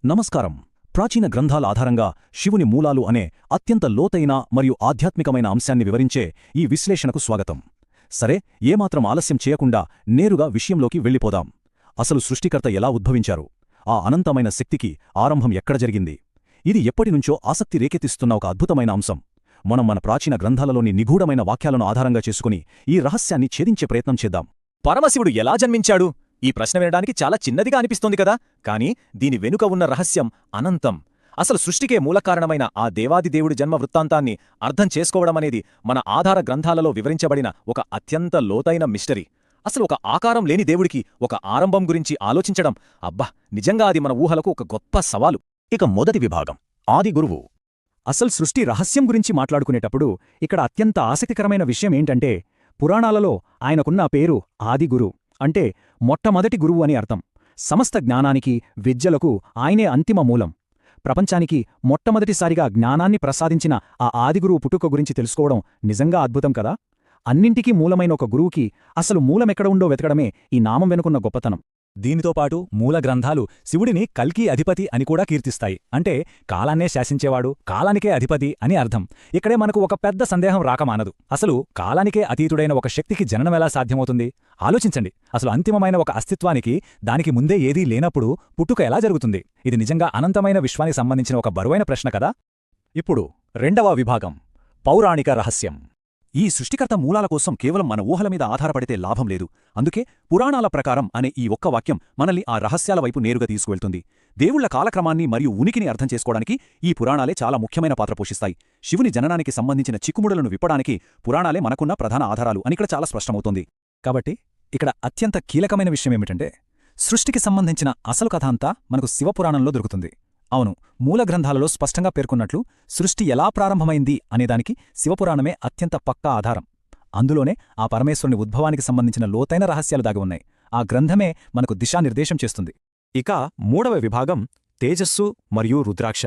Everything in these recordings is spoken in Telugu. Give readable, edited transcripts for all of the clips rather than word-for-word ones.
నమస్కారం. ప్రాచీన గ్రంథాల ఆధారంగా శివుని మూలాలు అనే అత్యంత లోతైన మరియు ఆధ్యాత్మికమైన అంశాన్ని వివరించే ఈ విశ్లేషణకు స్వాగతం. సరే, ఏమాత్రం ఆలస్యం చేయకుండా నేరుగా విషయంలోకి వెళ్ళిపోదాం. అసలు సృష్టికర్త ఎలా ఉద్భవించారు? ఆ అనంతమైన శక్తికి ఆరంభం ఎక్కడ జరిగింది? ఇది ఎప్పటినుంచో ఆసక్తి రేకెత్తిస్తున్న ఒక అద్భుతమైన అంశం. మనం మన ప్రాచీన గ్రంథాలలోని నిగూఢమైన వాక్యాలను ఆధారంగా చేసుకుని ఈ రహస్యాన్ని ఛేదించే ప్రయత్నం చేద్దాం. పరమశివుడు ఎలా జన్మించాడు? ఈ ప్రశ్న వినడానికి చాలా చిన్నదిగా అనిపిస్తోంది కదా, కానీ దీని వెనుక ఉన్న రహస్యం అనంతం. అసలు సృష్టికే మూలకారణమైన ఆ దేవాదిదేవుడి జన్మ వృత్తాంతాన్ని అర్థం చేసుకోవడమనేది మన ఆధార గ్రంథాలలో వివరించబడిన ఒక అత్యంత లోతైన మిస్టరీ. అసలు ఒక ఆకారం లేని దేవుడికి ఒక ఆరంభం గురించి ఆలోచించడం, అబ్బా, నిజంగా అది మన ఊహలకు ఒక గొప్ప సవాలు. ఇక మొదటి విభాగం, ఆది గురువు. అసలు సృష్టి రహస్యం గురించి మాట్లాడుకునేటప్పుడు ఇక్కడ అత్యంత ఆసక్తికరమైన విషయం ఏంటంటే, పురాణాలలో ఆయనకున్న పేరు ఆదిగురు, అంటే మొట్టమొదటి గురువు అని అర్థం. సమస్త జ్ఞానానికి, విద్యలకు ఆయనే అంతిమ మూలం. ప్రపంచానికి మొట్టమొదటిసారిగా జ్ఞానాన్ని ప్రసాదించిన ఆ ఆదిగురువు పుట్టుక గురించి తెలుసుకోవడం నిజంగా అద్భుతం కదా. అన్నింటికీ మూలమైన ఒక గురువుకి అసలు మూలమెక్కడ ఉందో వెతకడమే ఈ నామం వెనుకున్న గొప్పతనం. దీనితో పాటు మూల గ్రంథాలు శివుడిని కల్కి అధిపతి అని కూడా కీర్తిస్తాయి. అంటే కాలాన్నే శాసించేవాడు, కాలానికే అధిపతి అని అర్థం. ఇక్కడే మనకు ఒక పెద్ద సందేహం రాకమానదు. అసలు కాలానికే అతీతుడైన ఒక శక్తికి జననమెలా సాధ్యమవుతుంది? ఆలోచించండి. అసలు అంతిమమైన ఒక అస్తిత్వానికి దానికి ముందే ఏదీ లేనప్పుడు పుట్టుక ఎలా జరుగుతుంది? ఇది నిజంగా అనంతమైన విశ్వానికి సంబంధించిన ఒక బరువైన ప్రశ్న కదా. ఇప్పుడు రెండవ విభాగం, పౌరాణిక రహస్యం. ఈ సృష్టికర్త మూలాల కోసం కేవలం మన ఊహల మీద ఆధారపడితే లాభం లేదు. అందుకే పురాణాల ప్రకారం అనే ఈ ఒక్క వాక్యం మనల్ని ఆ రహస్యాల వైపు నేరుగా తీసుకువెళ్తుంది. దేవుళ్ల కాలక్రమాన్ని మరియు ఉనికిని అర్థం చేసుకోవడానికి ఈ పురాణాలే చాలా ముఖ్యమైన పాత్ర పోషిస్తాయి. శివుని జననానికి సంబంధించిన చిక్కుముడులను విప్పడానికి పురాణాలే మనకున్న ప్రధాన ఆధారాలు అని ఇక్కడ చాలా స్పష్టమవుతోంది. కాబట్టి ఇక్కడ అత్యంత కీలకమైన విషయమేమిటంటే, సృష్టికి సంబంధించిన అసలు కథ అంతా మనకు శివపురాణంలో దొరుకుతుంది. అవును, మూల గ్రంథాలలో స్పష్టంగా పేర్కొన్నట్లు సృష్టి ఎలా ప్రారంభమైంది అనేదానికి శివపురాణమే అత్యంత పక్కా ఆధారం. అందులోనే ఆ పరమేశ్వరుని ఉద్భవానికి సంబంధించిన లోతైన రహస్యాలు దాగి ఉన్నాయి. ఆ గ్రంథమే మనకు దిశానిర్దేశం చేస్తుంది. ఇక మూడవ విభాగం, తేజస్సు మరియు రుద్రాక్ష.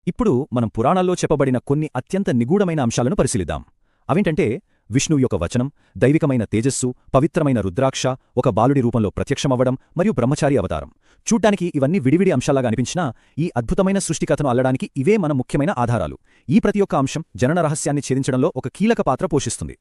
ఇప్పుడు మనం పురాణాల్లో చెప్పబడిన కొన్ని అత్యంత నిగూఢమైన అంశాలను పరిశీలిద్దాం. అవేంటంటే, విష్ణువు యొక్క వచనం, దైవికమైన తేజస్సు, పవిత్రమైన రుద్రాక్ష, ఒక బాలుడి రూపంలో ప్రత్యక్షమవ్వడం మరియు బ్రహ్మచారి అవతారం. చూడ్డానికి ఇవన్నీ విడివిడి అంశాలాగా అనిపించినా ఈ అద్భుతమైన సృష్టికథను అల్లడానికి ఇవే మన ముఖ్యమైన ఆధారాలు. ఈ ప్రతి ఒక్క అంశం జనన రహస్యాన్ని ఛేదించడంలో ఒక కీలక పాత్ర పోషిస్తుంది.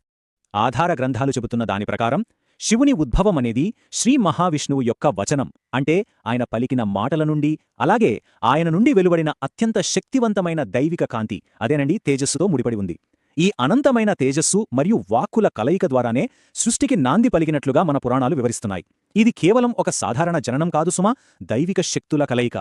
ఆధార గ్రంథాలు చెబుతున్న దాని ప్రకారం శివుని ఉద్భవమనేది శ్రీ మహావిష్ణువు యొక్క వచనం, అంటే ఆయన పలికిన మాటల నుండి, అలాగే ఆయన నుండి వెలువడిన అత్యంత శక్తివంతమైన దైవిక కాంతి, అదేనండి తేజస్సుతో ముడిపడి ఉంది. ఈ అనంతమైన తేజస్సు మరియు వాక్కుల కలయిక ద్వారానే సృష్టికి నాంది పలికినట్లుగా మన పురాణాలు వివరిస్తున్నాయి. ఇది కేవలం ఒక సాధారణ జననం కాదు సుమా, దైవిక శక్తుల కలయిక.